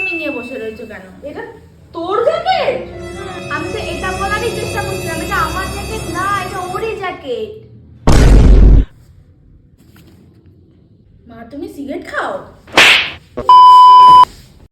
তুমি নিয়ে বসে রয়েছো কেন? এটা তোর জ্যাকেট? আমি তো এটা বলারই চেষ্টা করছিলাম, এটা আমার জ্যাকেট না, এটা ওরই জ্যাকেট। মা তুমি সিগারেট খাও?